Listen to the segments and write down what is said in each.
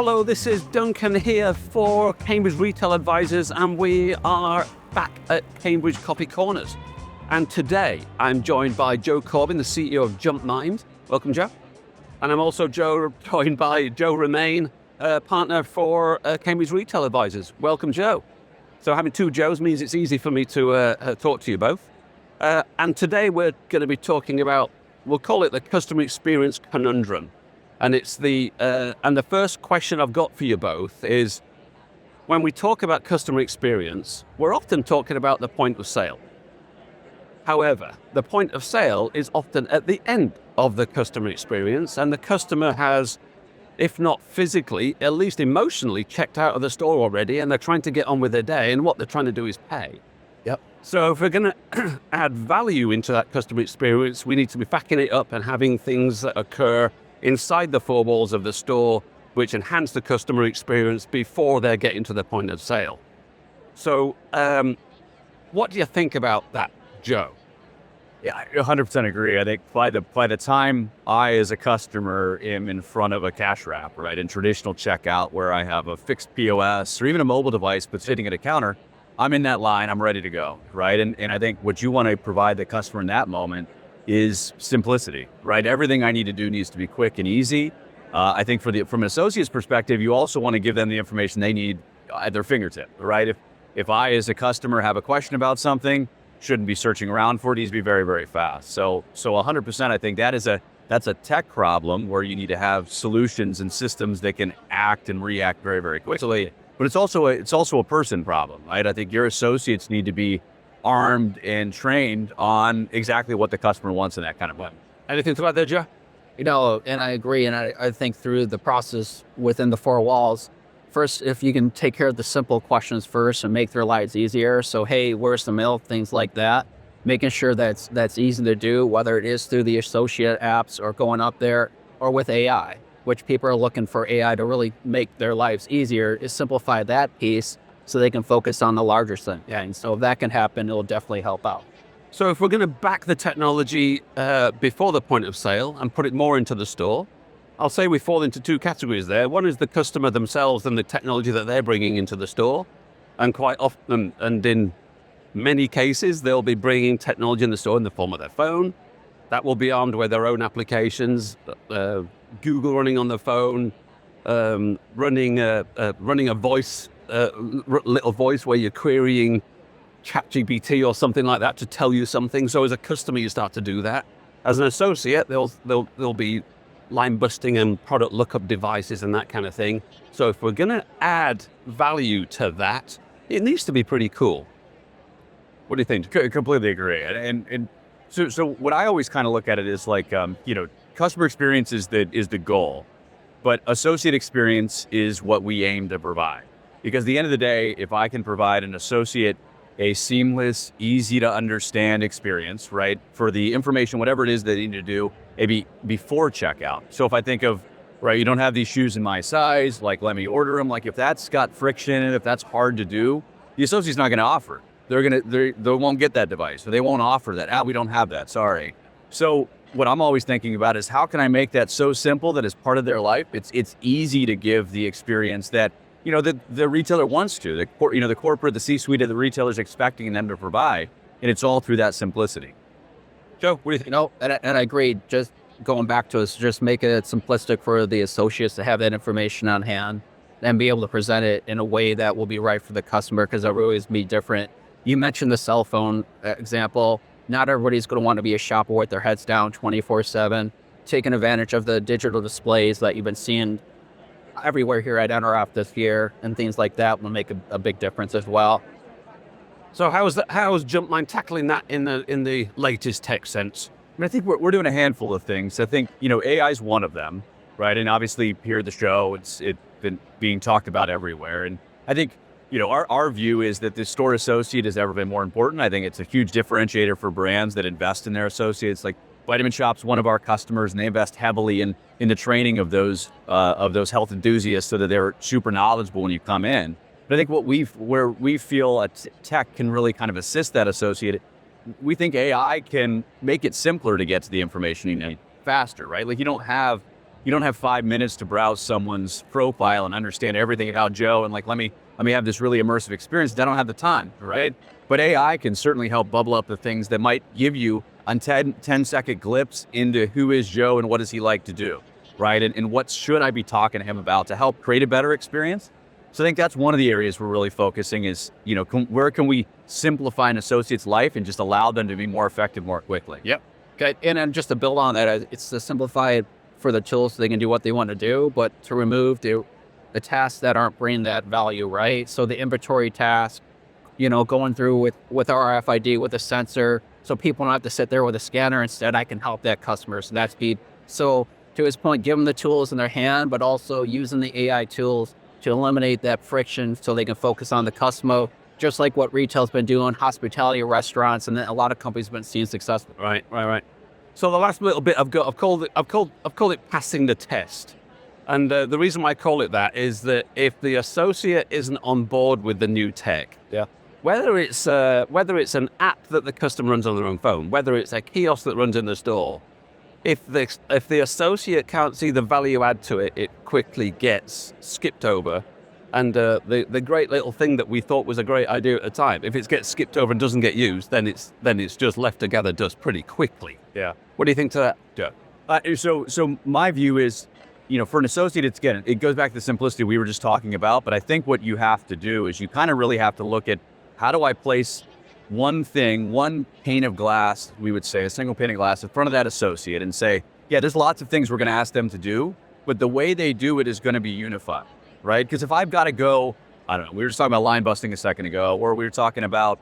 Hello, this is Duncan here for Cambridge Retail Advisors, and we are back at Cambridge Coffee Corners. And today I'm joined by Joe Corbin, the CEO of JumpMind. Welcome, Joe. And I'm also joined by Joe Romain, partner for Cambridge Retail Advisors. Welcome, Joe. So having two Joes means it's easy for me to talk to you both. And today we're going to be talking about, we'll call it the customer experience conundrum. And it's the first question I've got for you both is, when we talk about customer experience, we're often talking about the point of sale. However, the point of sale is often at the end of the customer experience, and the customer has, if not physically, at least emotionally checked out of the store already, and they're trying to get on with their day, and what they're trying to do is pay. Yep. So if we're going to add value into that customer experience, we need to be backing it up and having things that occur inside the four walls of the store which enhance the customer experience before they're getting to the point of sale. So what do you think about that, Joe? Yeah, I 100% agree. I think by the time I, as a customer, am in front of a cash wrap, right, in traditional checkout where I have a fixed POS or even a mobile device but sitting at a counter, I'm in that line, I'm ready to go, right? And I think what you want to provide the customer in that moment is simplicity, right? Everything I need to do needs to be quick and easy. I think from an associate's perspective, you also want to give them the information they need at their fingertip, right? If I, as a customer, have a question about something, shouldn't be searching around for it, needs to be very, very fast. So 100%, I think that's a tech problem where you need to have solutions and systems that can act and react very, very quickly. But it's also a person problem, right? I think your associates need to be armed and trained on exactly what the customer wants in that kind of way. Anything to add there, Joe? You know, and I agree, and I think through the process within the four walls, first, if you can take care of the simple questions first and make their lives easier. So, hey, where's the milk? Things like that. Making sure that's easy to do, whether it is through the associate apps or going up there or with AI, which people are looking for AI to really make their lives easier, is simplify that piece so they can focus on the larger thing. Yeah, and so if that can happen, it'll definitely help out. So if we're going to back the technology before the point of sale and put it more into the store, I'll say we fall into two categories there. One is the customer themselves and the technology that they're bringing into the store. And quite often, and in many cases, they'll be bringing technology in the store in the form of their phone. That will be armed with their own applications, Google running on the phone, running a voice, little voice where you're querying ChatGPT or something like that to tell you something. So as a customer, you start to do that. As an associate, they'll be line busting and product lookup devices and that kind of thing. So if we're going to add value to that, it needs to be pretty cool. What do you think? Completely agree. And so what I always kind of look at it is like, customer experience is the goal, but associate experience is what we aim to provide. Because at the end of the day, if I can provide an associate a seamless, easy to understand experience, right, for the information, whatever it is they need to do, maybe before checkout. So if I think of, right, you don't have these shoes in my size, like, let me order them. Like, if that's got friction in it, if that's hard to do, the associate's not going to offer. They won't get that device, or they won't offer that. We don't have that, sorry. So what I'm always thinking about is, how can I make that so simple that as part of their life, it's easy to give the experience that, the retailer wants to, the corporate, the C-suite of the retailer is expecting them to provide, and it's all through that simplicity. Joe, what do you think? And I agree, just going back to us, just make it simplistic for the associates to have that information on hand and be able to present it in a way that will be right for the customer, because it will always be different. You mentioned the cell phone example. Not everybody's going to want to be a shopper with their heads down 24/7, taking advantage of the digital displays that you've been seeing everywhere here at NRF this year, and things like that will make a big difference as well. So how is JumpMind tackling that in the latest tech sense? I think we're doing a handful of things. I think, AI is one of them, right? And obviously here at the show, it's been being talked about everywhere. And I think, our view is that the store associate has ever been more important. I think it's a huge differentiator for brands that invest in their associates. Like Vitamin Shopp's one of our customers, and they invest heavily in the training of those health enthusiasts so that they're super knowledgeable when you come in. But I think where we feel tech can really kind of assist that associate, we think AI can make it simpler to get to the information you need faster, right? Like, you don't have you don't have 5 minutes to browse someone's profile and understand everything about Joe and like, let me have this really immersive experience. I don't have the time, right? But AI can certainly help bubble up the things that might give you a 10-second glimpse into who is Joe and what does he like to do, right? And what should I be talking to him about to help create a better experience? So I think that's one of the areas we're really focusing is, where can we simplify an associate's life and just allow them to be more effective more quickly? Yep. Okay. And then just to build on that, it's to simplify it for the tools so they can do what they want to do, but to remove the tasks that aren't bringing that value, right? So the inventory task, going through with RFID, with a sensor, so people don't have to sit there with a scanner. Instead, I can help that customer. So that's speed. So to his point, give them the tools in their hand, but also using the AI tools to eliminate that friction so they can focus on the customer, just like what retail's been doing, hospitality, restaurants, and then a lot of companies have been seeing success. Right. So the last little bit I've called it passing the test. And the reason why I call it that is that if the associate isn't on board with the new tech, whether it's an app that the customer runs on their own phone, whether it's a kiosk that runs in the store, if the associate can't see the value add to it, it quickly gets skipped over. And the great little thing that we thought was a great idea at the time, if it gets skipped over and doesn't get used, then it's just left to gather dust pretty quickly. Yeah. What do you think to that, Joe? So my view is, for an associate, it goes back to the simplicity we were just talking about. But I think what you have to do is you kind of really have to look at how do I place one pane of glass, we would say, a single pane of glass in front of that associate and say, yeah, there's lots of things we're going to ask them to do, but the way they do it is going to be unified, right? Because if I've got to go, I don't know, we were just talking about line busting a second ago, or we were talking about,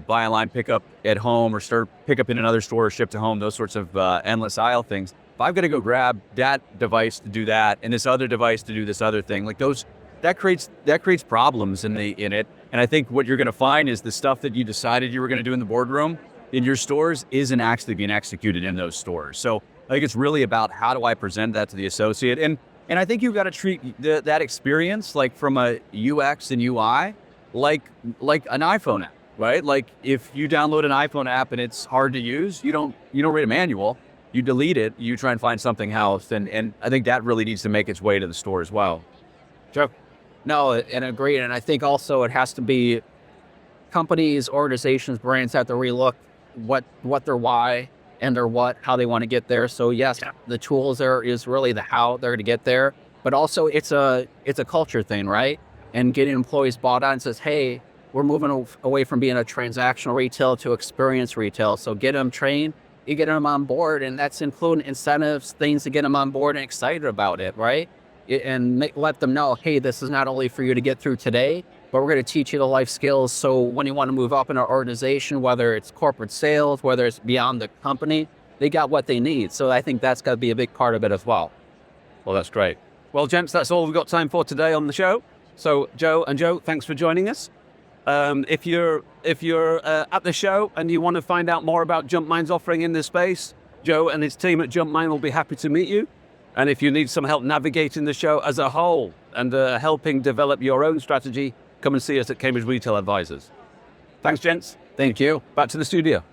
buy online, pick up at home, or start pick up in another store, or ship to home, those sorts of endless aisle things. If I've got to go grab that device to do that and this other device to do this other thing, like that creates problems in it. And I think what you're going to find is the stuff that you decided you were going to do in the boardroom in your stores isn't actually being executed in those stores. So I think it's really about how do I present that to the associate. And I think you've got to treat that experience like from a UX and UI like an iPhone app, right? Like if you download an iPhone app and it's hard to use, you don't read a manual, you delete it, you try and find something else. And I think that really needs to make its way to the store as well. Joe? No, and agree. And I think also it has to be companies, organizations, brands have to relook what their why and their what, how they want to get there. So yes, the tools is really the how they're going to get there, but also it's a culture thing, right? And getting employees bought on says, hey, we're moving away from being a transactional retail to experience retail. So get them trained, you get them on board, and that's including incentives, things to get them on board and excited about it, right? And let them know, hey, this is not only for you to get through today, but we're going to teach you the life skills. So when you want to move up in our organization, whether it's corporate sales, whether it's beyond the company, they got what they need. So I think that's got to be a big part of it as well. Well, that's great. Well, gents, that's all we've got time for today on the show. So Joe, thanks for joining us. If you're at the show and you want to find out more about JumpMind's offering in this space, Joe and his team at JumpMind will be happy to meet you. And if you need some help navigating the show as a whole and helping develop your own strategy, come and see us at Cambridge Retail Advisors. Thanks, gents. Thank you. Back to the studio.